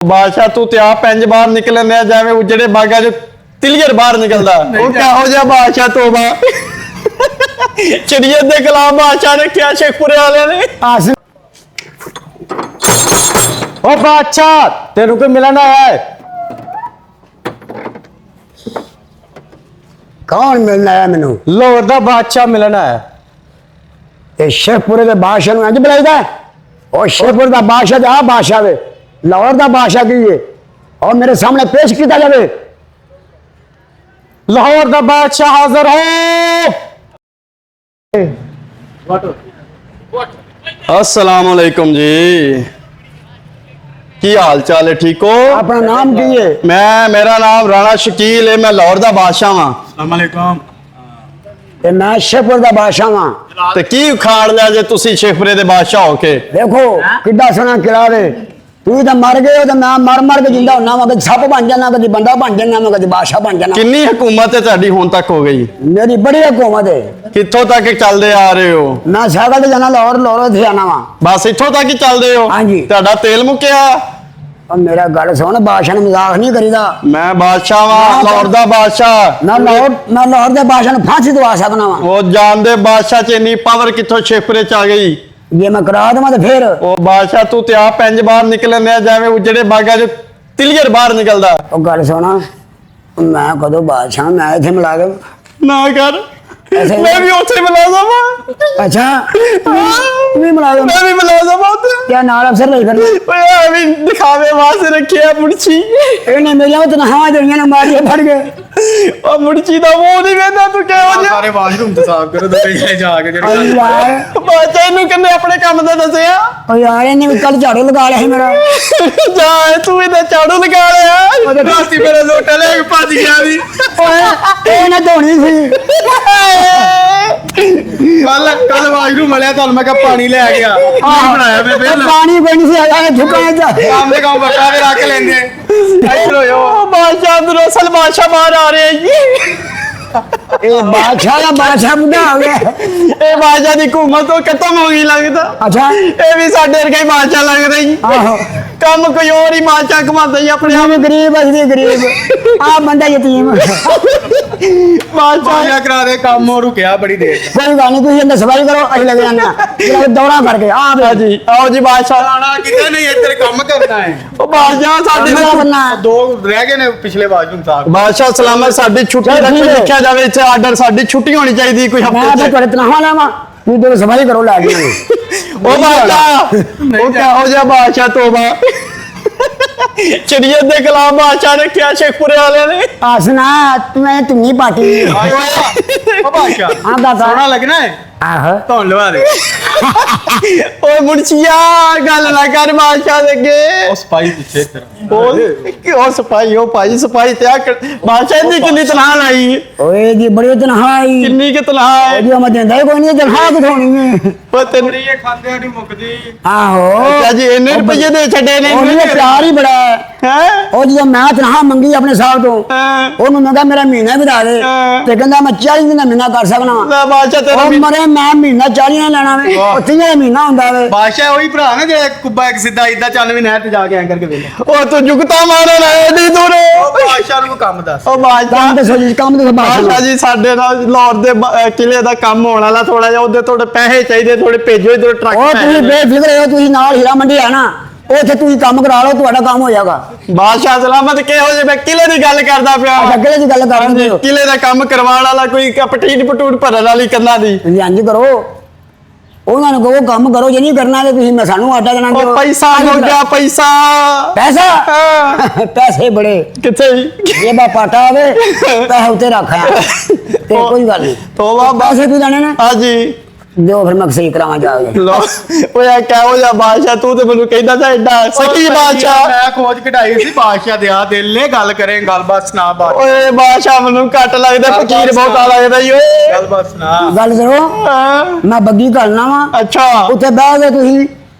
बादशाह तू ते आप इंज बाहर निकलने जावे उजड़े बागा जो तिलियर बाहर निकलदा ओ कहो जा बादशाह तोबा शरीयत दे खिलाफ बादशाह ने क्या शेखपुरे वाले ने ओ बादशाह तेरे को मिलना है। कौन मिलना है मैनू? लाहौर दा बादशाह मिलना है। ये शेखपुरे के बादशाह नूं इंज बुलाईदा? ओ शेखपुर दा बादशाह ते आ बादशाह वे, लाहौर दा बादशाह की है और मेरे सामने पेश किया जावे। लाहौर दा बादशाह हाजिर हो। अस्सलाम वालेकुम जी, की हाल चाल है? ठीक हो? अपना नाम की है? मेरा नाम राणा शकील है, मैं लाहौर दा बादशाह हां। अस्सलाम वालेकुम। ते मैं शेखपुर दा बादशाह हां। ते की उखाड़ लिया जे तुसी शेखपुरे दे बादशाह हो के? देखो किड्डा सोहना किला वे, तू तो मर गए हो तो मैं मर मर के जिंदा होना वा, कभी सप बन जाना, कभी बंदा बन जाना, मैं कभी बादशाह बन जाना। किन्नी हुकूमत है तुहाडी हुण तक हो गई? मेरी बड़ी हुकूमत है। कित्थों तक चलदे आ रहे हो? मैं साइकिल ते जाना लाहौर, लाहौर से आना वा। बस इत्थों तक ही चलदे हो? हाँ जी। तुहाडा तेल मुक्या? और मेरा गल सुन, बादशाह ने मजाक नहीं करीदा। मैं बादशाह वां, लाहौर दा बादशाह। मैं लाहौर दे बादशाह ने फांसी दवा सकना वा। वो जानदे बादशाह च इन्नी पावर कित्थों शेखपुरे च आ गई? जे मैं करा देवां तो फिर ओ बादशाह तू ते आप इंज बाहर निकलने जावे उजड़े बागा जो तिलियर बाहर निकलदा। ओ गल सुना, मैं कदों बादशाह, मैं इथे मुलाजम। ना कर, ऐसे ही? मैं भी उथे मुलाजम हां। अच्छा तू भी मुलाजम? मैं भी मुलाजम हां। क्या नाल अफसर नहीं करना? ओए अभी दिखावे वास्ते रखे है मुर्ची। इन्हें मेरिया तो नहावा जड़ियां ने मारिया फड़ गए। ओ मुर्ची दा वो नहीं वेंदा तू कहो जे सारे वाशरूम ते साफ करो ते जाके ओ जेह्ड़ी यार, बादशाह नु कन्ने अपने काम दा दसया। ओ यार इन्हें भी कल झाड़ू लगा लिया है मेरा। जा तू इधर झाड़ू लगा लिया। राती मेरा लोटा ले के भज गया दी। ओए ए ना धोनी सी। कल वाशरूम वाले ਤੁਹਾਨੂੰ ਮੈਂ ਕਿਹਾ ਪਾਣੀ ਲੈ ਗਿਆ ਕੀ ਬਣਾਇਆ ਮੈਂ ਫਿਰ पानी कोई नहीं सी आया झुका है जा। ਕੰਮ ਦੇ ਕੰਮ ਬੱਕਾ ਵੀ ਰੱਖ ਲੈਂਦੇ ਇੱਧਰ ਹੋ ਜਾਓ। ओ बादशाह दरअसल बादशाह बाहर आ रहे हैं जी। ए बादशाह का बादशाह बुढ़ा हो गया। ए बादशाह दी हुकूमत तो खत्म हो गई लगता। अच्छा ਇਹ ਵੀ ਸਾਡੇ ਵਰਗਾ ਹੀ ਬਾਦਸ਼ਾਹ ਲੱਗਦਾ ਜੀ। आहो, ਕੰਮ ਕੋਈ ਹੋਰ ਹੀ ਬਾਦਸ਼ਾਹ ਕਮਾਉਂਦਾ ਜੀ ਆਪਣੇ ਆਪ। हम गरीब असली गरीब, आ बंदा यतीम। ਬਾਦਸ਼ਾਹ ਪਾਣੀ ਕਰਾ ਦੇ ਕੰਮ ਹੋ ਰੁਕਿਆ ਬੜੀ ਦੇਰ कोई गल नहीं, तुम अंदर सफाई करो, अभी लग जाना दौरा करके। आ ਜੀ ਆਓ ਜੀ ਬਾਦਸ਼ਾਹ। ਆਣਾ ਕਿਤੇ ਨਹੀਂ ਇੱਧਰ ਕੰਮ ਕਰਨਾ ਹੈ। ਉਹ ਬਾਦਸ਼ਾਹ ਸਾਡੇ मेरा ਨਾਲ बनना ਦੋ ਰਹਿ ਗਏ ਨੇ ਪਿਛਲੇ ਵਾਸ਼ਰੂਮ ਸਾਫ। ਬਾਦਸ਼ਾਹ ਸਲਾਮਤ ਸਾਡੀ ਛੁੱਟੀ ਚੱਲ ਦਾ ਠੀਕ ਹੈ। ਲਿਖਿਆ ਜਾਵੇ ਇੱਥੇ ਆਰਡਰ ਸਾਡੀ ਛੁੱਟੀ ਹੋਣੀ ਚਾਹੀਦੀ ਕੋਈ मैं ਹਫ਼ਤੇ तो ਚ। थोड़े तनख्वाह लावा, तू तो सफाई करो ला गया। ਉਹ ਬਾਦਸ਼ਾਹ ਉਹ ਕਹੋ ਜਿਹਾ ਬਾਦਸ਼ਾਹ ਤੋਬਾ शरीयत दे खिलाफ बादशाह ने क्या शेखपुरे वाले ने? आसना तुम्हें तुम्ही पार्टी। ਉਹ ਬਾਦਸ਼ਾਹ हाँ दादा ਸੋਹਣਾ ਲੱਗਣਾ ਹੈ आहो, ਧੌਣ ਲਵਾ ਦੇ। ओए मुर्शिया गल ना कर बादशाह दे अगे। ਉਹ ਸਪਾਈ ਪਿੱਛੇ ਤੇਰਾ ओ सिपाही ओ भाई सिपाही त्या बादशाह दी कितनी तनखा लाई? ओए जी बड़ी तनख्वाह आई। कितनी की तनखा है? जो मैं देंदा ही कोई नहीं, तनख्वाह किथों होनी है? ओ तेन ਇਹ ਖਾਂਦੇ ਸਾਡੀ ਮੁੱਕਦੀ। आहो अच्छा जी इन्ने रुपये दे छड़े ने ਉਹਨੇ ਪਿਆਰ ਹੀ ਬੜਾ ਹੈ। हैं ਉਹ ਜਦੋਂ ਮੈਂ ਤਨਖਾਹ ਮੰਗੀ ਆਪਣੇ ਸਾਹਿਬ ਤੋਂ, ਉਹਨੂੰ ਮੈਂ ਕਿਹਾ ਮੇਰਾ ਮਹੀਨਾ ਵਧਾ ਦੇ, ਤੇ ਕਹਿੰਦਾ ਮੈਂ 40 ਦਿਨ ਦਾ ਮਹੀਨਾ ਕਰ ਸਕਣਾ ਵਾ। ला बादशाह तेरा ਉਹ ਮਰੇ ਮੈਂ ਮਹੀਨਾ 40 ਨਾ ਲੈਣਾ ਵੇ, ਉਹ 30 ਦਾ ਮਹੀਨਾ ਹੁੰਦਾ ਵੇ। ਬਾਦਸ਼ਾਹ ਉਹੀ ਭਰਾ ਨਾ ਜਿਹੜਾ ਕੁੱਬਾ ਇੱਕ ਸਿੱਧਾ ਇਦਾਂ ਚੱਲ ਵੀ ਨਹਿਰ ਤੇ ਜਾ ਕੇ ਐਂ ਕਰਕੇ ਵੇਖ ओ तू जुगता मारन आए दी दूर। ਬਾਦਸ਼ਾਹ ਨੂੰ ਕੰਮ ਦੱਸ। ओ बादशाह ਕੰਮ ਦੱਸੋ ਜੀ, ਕੰਮ ਦੱਸੋ ਬਾਦਸ਼ਾਹ ਬਾਦਸ਼ਾਹ। ਜੀ ਸਾਡੇ ਨਾਲ ਲਾਹੌਰ ਦੇ ਕਿਲੇ ਦਾ ਕੰਮ ਹੋਣ ਵਾਲਾ ਥੋੜਾ ਜਿਹਾ ਉਹਦੇ ਥੋੜੇ ਪੈਸੇ ਚਾਹੀਦੇ ਥੋੜੇ ਭੇਜੋ ਇਧਰ ਟਰੱਕ ਉਹ ਤੁਸੀਂ ਬੇਫਿਕਰ ਹੋ, ਤੁਸੀਂ ਨਾਲ ਹੀਰਾ ਮੰਡੀ ਆ ਨਾ, ਉੱਥੇ ਤੁਸੀਂ ਕੰਮ ਕਰਾ ਲਓ, ਤੁਹਾਡਾ ਕੰਮ ਹੋ ਜਾਏਗਾ। ਬਾਦਸ਼ਾਹ ਸਲਾਮਤ ਕਿਹੋ ਜਿਹੇ ਮੈਂ ਕਿਲੇ ਦੀ ਗੱਲ ਕਰਦਾ ਪਿਆ। ਅੱਗੇ ਦੀ ਗੱਲ ਕਰ ਰਹੇ ਹੋ, ਕਿਲੇ ਦਾ ਕੰਮ ਕਰਵਾਉਣ ਵਾਲਾ ਕੋਈ ਪਟੀਟ ਪਟੂਟ ਭਰਨ ਵਾਲੀ ਕੰਨਾਂ ਦੀ। ਤੁਸੀਂ ਇੰਝ ਕਰੋ, ਉਹਨਾਂ ਨੂੰ ਕਹੋ ਕੰਮ ਕਰੋ, ਜੇ ਨਹੀਂ ਕਰਨਾ ਤੇ ਤੁਸੀਂ ਮੈਂ ਸਾਨੂੰ ਆਟਾ ਦੇਣਾ ਉਹ ਪੈਸਾ ਹੋ ਗਿਆ ਪੈਸਾ। ਪੈਸਾ ਪੈਸੇ ਬੜੇ ਕਿੱਥੇ ਇਹ ਬਾ ਪਾਟਾ ਆਵੇ, ਪੈਸੇ ਉੱਤੇ ਰੱਖਿਆ ਤੇ ਕੋਈ ਗੱਲ ਨਹੀਂ। ਤੋਬਾ ਪੈਸੇ ਤੂੰ ਜਾਣੇ ਨੇ ਹਾਂਜੀ ਦਿਓ, ਫਿਰ ਮੈਂ ਸਹੀ ਕਰਾਵਾਂ ਜਾ ਕੇ। ਲੋ ਓਏ ਕਹੋ ਜਾ ਬਾਦਸ਼ਾਹ ਤੂੰ ਤੇ ਮੈਨੂੰ ਕਹਿੰਦਾ ਤਾਂ ਐਡਾ ਸਕੀ ਬਾਦਸ਼ਾਹ। ਮੈਂ ਖੋਜ ਕਢਾਈ ਸੀ ਬਾਦਸ਼ਾਹ ਦੇ ਆ ਦਿਲ ਨੇ ਗੱਲ ਕਰੇ ਗੱਲਬਾਤ ਸੁਣਾ ਬਾਦਸ਼ਾਹ ਓਏ ਬਾਦਸ਼ਾਹ ਮੈਨੂੰ ਘੱਟ ਲੱਗਦਾ ਫਕੀਰ ਬਹੁਤਾ ਲੱਗਦਾ ਈ ਓਏ। ਗੱਲਬਾਤ ਸੁਣਾ। ਗੱਲ ਕਰੋ, ਹਾਂ, ਮੈਂ ਬੱਗੀ ਕਰਨਾ ਵਾ, ਅੱਛਾ ਉੱਥੇ ਬਹਿ ਕੇ ਤੁਸੀਂ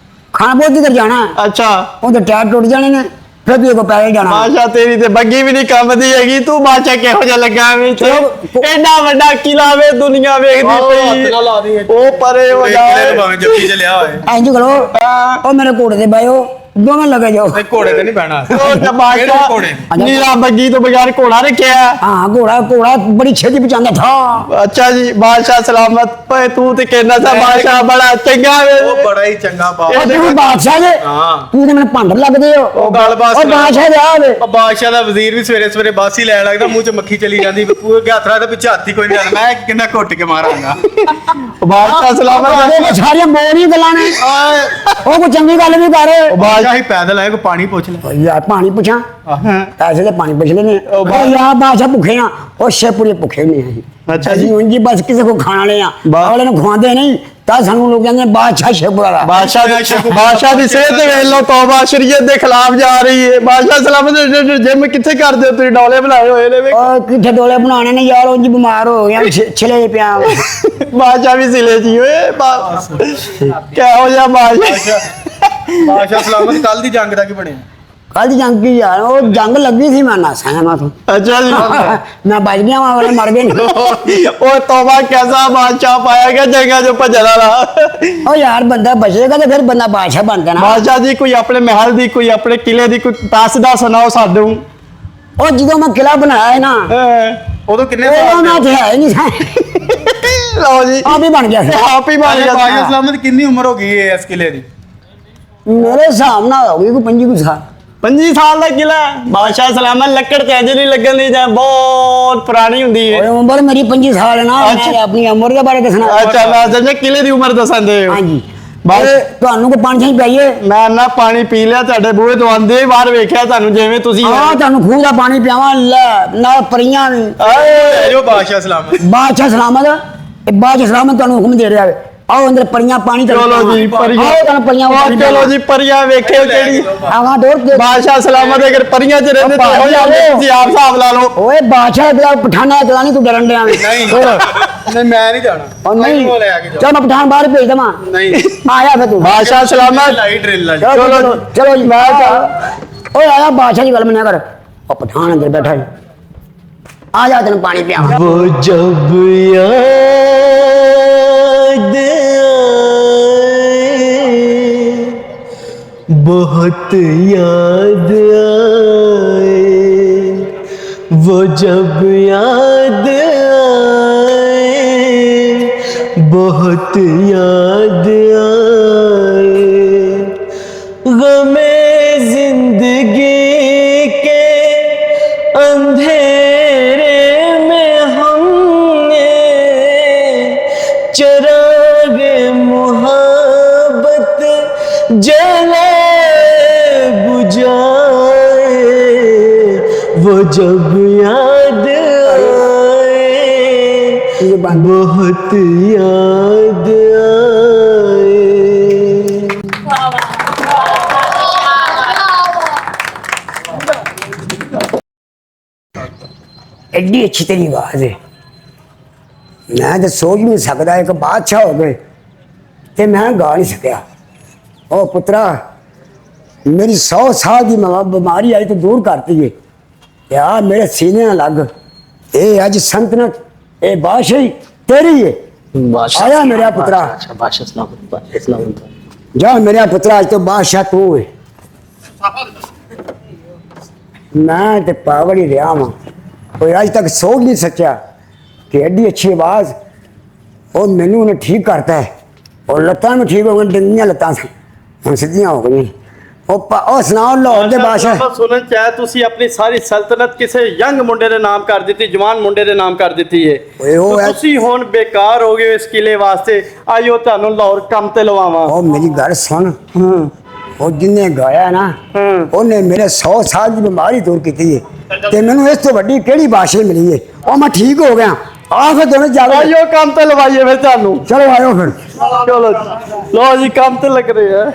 ਖਾਣਾ ਬਹੁਤ ਕਰ ਜਾਣਾ, ਅੱਛਾ ਉਹਦੇ ਟਾਇਰ ਟੁੱਟ ਜਾਣੇ ਨੇ, ਫਿਰ ਤੁਸੀਂ ਕੋ ਪੈਸੇ ਜਾਣਾ। ਬਾਦਸ਼ਾਹ ਤੇਰੀ ਤੇ ਬੱਗੀ ਵੀ ਨਹੀਂ ਕੰਮ ਦੀ ਹੈਗੀ। ਤੂੰ ਬਾਦਸ਼ਾਹ ਕਿਹੋ ਜਿਹਾ ਲੱਗਾ ਵਿੱਚ ਐਡਾ ਵੱਡਾ ਕਿਲਾ ਵੇ ਦੁਨੀਆ ਵੇਖਦੀ ਪਈ। ਉਹ ਪਰੇ ਹੋ ਜਾ ਭਾਵੇਂ ਜੱਫੀ ਚ ਲਿਆ ਹੋਏ। ਇੰਝ ਕਰੋ, ਹਾਂ। ਉਹ ਮੇਰੇ ਘੋੜੇ ਤੇ ਬਾਇਓ, ਦੋਵੇਂ ਲੱਗੇ ਜਾਓ। ਤੇ ਘੋੜੇ ਤੇ ਨਹੀਂ ਬਹਿਣਾ ਉਹ ਤਾਂ ਕਿਹੜੇ ਬਾਦਸ਼ਾਹ ਘੋੜੇ? ਨੀਲਾ ਬੱਗੀ ਤੋਂ ਬਗੈਰ ਘੋੜਾ ਰੱਖਿਆ। हाँ घोड़ा घोड़ा बड़ी छेती पहुंचाता था। ਅੱਛਾ ਜੀ ਬਾਦਸ਼ਾਹ ਸਲਾਮਤ ਪਏ ਤੂੰ ਤੇ ਕਹਿੰਦਾ ਸਾ ਬਾਦਸ਼ਾਹ ਬੜਾ ਚੰਗਾ ਵੇ ਉਹ ਬੜਾ ਹੀ ਚੰਗਾ ਬਾਪ और तू बादशाह जे ਹਾਂ तू तो मैंने भांडर लगदे हो। ਉਹ ਗੱਲਬਾਤ और बादशाह जा वे ਉਹ ਬਾਦਸ਼ਾਹ ਦਾ ਵਜ਼ੀਰ ਵੀ ਸਵੇਰੇ ਸਵੇਰੇ ਬਾਸੀ ਲੈਣ ਲੱਗਦਾ ਮੂੰਹ 'ਚ ਮੱਖੀ ਚਲੀ ਜਾਂਦੀ ਪੂਰੇ ਹੱਥ ਰੱਖਦਾ ਪਿੱਛੇ ਹਾਥੀ ਕੋਈ ਨਹੀਂ ਆਉਂਦਾ ਮੈਂ ਕਿੰਨਾ ਘੁੱਟ ਕੇ ਮਾਰਾਂਗਾ ਬਾਦਸ਼ਾਹ ਸਲਾਮਤ ये सारी मोरी गल्लां ने ओ कोई चंगी गल भी कर। ਬਾਦਸ਼ਾਹ ਹੀ ਪੈਦਲ ਆਏ ਕੋ ਪਾਣੀ ਪੁੱਛ ਲੈ यार पानी पूछा ऐसे तो पानी पूछ लेने ओ यार बादशाह भूखे आ और शेपुरे भूखे नहीं है। अच्छा जी उंजी बस किसी को खाना ले आ अगले ने खवांदे नहीं ता सानू लोग कहंदे बादशाह शेपुरा दा। ਬਾਦਸ਼ਾਹ ਦੀ ਸਿਹਤ ਵੇਖ ਲੋ ਤੌਬਾ ਸ਼ਰੀਅਤ ਦੇ ਖਿਲਾਫ ਜਾ ਰਹੀ ਹੈ। ਬਾਦਸ਼ਾਹ ਸਲਾਮਤ ਜਿਮ ਕਿੱਥੇ ਕਰਦੇ ਹੋ ਤੁਸੀਂ ਡੌਲੇ ਬਣਾਏ ਹੋਏ ਨੇ ਵੇ। और किथे डोले बनाने ने यार उंजी बीमार हो गया छिले पिया। ਬਾਦਸ਼ਾਹ ਵੀ ਸਿਲੇ ਜੀ ਓਏ ਕਿਹੋ ਜਿਹਾ ਬਾਦਸ਼ਾਹ। ਬਾਦਸ਼ਾਹ ਸਲਾਮਤ ਕੱਲ ਦੀ ਜੰਗ ਦਾ ਕੀ ਬਣਿਆ कल दी जंग की यार वो जंग लगी थी मैं ना सहमा तो ਅੱਛਾ ਜੀ मैं बच गया वहां वाले मर गए नहीं। ਉਹ ਤੌਬਾ ਕੈਸਾ ਬਾਦਸ਼ਾਹ ਪਾਇਆ ਗਿਆ ਜੰਗਾਂ ਚੋਂ ਭੱਜਣ ਵਾਲਾ। ओ यार बंदा बचेगा तो फिर बंदा बादशाह बनता ना। ਬਾਦਸ਼ਾਹ ਜੀ ਕੋਈ ਆਪਣੇ ਮਹਿਲ ਦੀ ਕੋਈ ਆਪਣੇ ਕਿਲੇ ਦੀ ਕੋਈ ਦੱਸਦਾ ਸੁਣਾਓ ਸਾਨੂੰ। और जो मैं किला बनाया है ना ਉਦੋਂ ਕਿੰਨੇ वो ਸਾਲ मैं ਦੇ थे है नहीं था ਲਓ ਜੀ आप ही बन गया था। ਆਪ ਹੀ ਬਣ ਗਿਆ। ਬਾਦਸ਼ਾਹ ਸਲਾਮਤ ਕਿੰਨੀ ਉਮਰ ਹੋ ਗਈ ਹੈ ਇਸ ਕਿਲੇ ਦੀ मेरे हिसाब ना होगी कोई 25 साल। 25 ਸਾਲ ਦਾ ਕਿਲਾ ਹੈ। ਬਾਦਸ਼ਾਹ ਸਲਾਮਤ ਲੱਕੜ ਤੇ ਅਜੇ ਨਹੀਂ ਲੱਗਣ ਦੀ ਜਾਂ ਬਹੁਤ ਪੁਰਾਣੀ ਹੁੰਦੀ ਹੈ। और उम्र मेरी 25 साल है ना अच्छा। मैं अपनी उम्र के बारे दसना। ਅੱਛਾ ਮੈਂ ਸਮਝਿਆ ਕਿਲੇ ਦੀ ਉਮਰ ਦੱਸਦੇ ਹੋ। हाँ जी बस। ਤੁਹਾਨੂੰ ਕੋ ਪਾਣੀ ਚਾਹੀ ਪਾਈਏ। ਮੈਂ ਨਾ ਪਾਣੀ ਪੀ ਲਿਆ ਤੁਹਾਡੇ ਬੂਹੇ ਤੋਂ ਆਂਦੇ ਬਾਹਰ ਵੇਖਿਆ ਤੁਹਾਨੂੰ ਜਿਵੇਂ ਤੁਸੀਂ ਆ ਤੁਹਾਨੂੰ ਖੂਹ ਦਾ ਪਾਣੀ ਪਿਆਵਾਂ ਲੈ ਨਾਲ ਪਰੀਆਂ ਵੀ। ਆਏ ਜੋ ਬਾਦਸ਼ਾਹ ਸਲਾਮਤ ਬਾਦਸ਼ਾਹ ਸਲਾਮਤ ਇਹ ਬਾਦਸ਼ਾਹ ਸਲਾਮਤ ਤੁਹਾਨੂੰ ਹੁਕਮ ਦੇ ਰਿਹਾ ਹੈ ਆਓ ਅੰਦਰ ਪਰੀਆਂ ਪਾਣੀ ਚਲੋ ਜੀ ਪਰੀਆਂ ਆਓ ਤੁਹਾਨੂੰ ਪਰੀਆਂ ਆਓ ਚਲੋ ਜੀ ਪਰੀਆਂ ਵੇਖਿਓ ਕਿਹੜੀ ਆਵਾਂ ਡੋਰ ਦੇ ਬਾਦਸ਼ਾਹ ਸਲਾਮਤ ਅਗਰ ਪਰੀਆਂ ਚ ਰਹਿੰਦੇ ਤਾਂ ਹੋ ਜਾਂਦੇ ਤੁਸੀਂ ਆਪ ਹਿਸਾਬ ਲਾ ਲਓ। ਓਏ ਬਾਦਸ਼ਾਹ ਦਾ ਪਠਾਨਾ ਇਕਲਾ ਨਹੀਂ ਤੂੰ ਡਰਨ ਡਿਆ ਵੇ। ਨਹੀਂ ਨਹੀਂ ਮੈਂ ਨਹੀਂ ਜਾਣਾ ਉਹ ਨਹੀਂ ਉਹ ਲੈ ਕੇ ਜਾਓ ਚਲ ਮੈਂ ਪਠਾਨ ਬਾਹਰ ਭੇਜ ਦਵਾਂ। ਨਹੀਂ ਆਇਆ ਫਿਰ ਤੂੰ ਬਾਦਸ਼ਾਹ ਸਲਾਮਤ ਲਾਈ ਡਰਿਲ ਲਾ ਚਲੋ ਚਲੋ ਜੀ ਮੈਂ ਓਏ ਆਇਆ ਬਾਦਸ਼ਾਹ ਦੀ ਗੱਲ ਮੰਨਿਆ ਕਰ ਉਹ ਪਠਾਨ ਅੰਦਰ ਬੈਠਾ ਹੈ ਆ ਜਾ ਤੈਨੂੰ ਪਾਣੀ ਪਿਆਵਾਂ। वो जब याद आए बहुत याद आए वो जब याद आए बहुत याद आए गमे जिंदगी के अंधेरे में हमने चिराग मुहब्बत जले बुझाए वो जब याद आए बहुत याद आए। एड्डी अच्छी तेरी आवाज है मैं तो सोच नहीं सकता एक बादशाह हो गए ते मैं गा नहीं सकया। ओ पुत्रा मेरी 100 साल की बीमारी आई तो दूर करती है यार मेरे सीने ना लग ये अज संतनत ये बादशाही तेरी है। आया मेरा पुत्रा जा मेरा पुत्रा आज तो बादशाह तू है मैं ते पागल ही रहा वहां कोई आज तक सोच नहीं सकिया कि एडी अच्छी आवाज और मैनू उन्हें ठीक करता है और लत्तां भी ठीक हो गई डंगियां लत्तां हम सीधियां हो गई। ਉਹ ਸੁਣਾਓ ਲਾਹੌਰ ਦੇ ਬਾਦਸ਼ਾਹ ਸੁਣਨ ਚ ਆਇਆ ਤੁਸੀਂ ਆਪਣੀ ਸਾਰੀ ਸਲਤਨਤ ਕਿਸੇ ਯੰਗ ਮੁੰਡੇ ਦੇ ਨਾਮ ਕਰ ਦਿੱਤੀ ਜਵਾਨ ਮੁੰਡੇ ਦੇ ਨਾਮ ਕਰ ਦਿੱਤੀ ਹੈ। ਓਏ ਉਹ ਤੇ ਤੁਸੀਂ ਹੁਣ ਬੇਕਾਰ ਹੋ ਗਏ ਇਸ ਕਿਲੇ ਵਾਸਤੇ ਆਇਓ ਤੁਹਾਨੂੰ ਲਾਹੌਰ ਕੰਮ ਤੇ ਲਵਾਵਾਂ। ਉਹ ਮੇਰੀ ਗੱਲ ਸੁਣ ਉਹ ਜਿੰਨੇ ਗਾਇਆ ਨਾ ਉਹਨੇ ਮੇਰੇ 100 ਸਾਲ ਦੀ ਬਿਮਾਰੀ ਦੂਰ ਕੀਤੀ ਹੈ ਤੇ ਮੈਨੂੰ ਇਸ ਤੋਂ ਵੱਡੀ ਕਿਹੜੀ ਬਾਦਸ਼ਾਹੀ ਮਿਲੀ ਹੈ ਉਹ ਮੈਂ ਠੀਕ ਹੋ ਗਿਆ ਆ ਫਿਰ ਦੋਵੇਂ ਜਾਓ ਆਇਓ ਕੰਮ ਤੇ ਲਵਾਈਏ ਫਿਰ ਤੁਹਾਨੂੰ। ਚਲੋ ਆਇਓ ਫਿਰ ਚਲੋ ਲੋ ਜੀ ਕੰਮ ਤੇ ਲੱਗ ਰਹੇ ਆ।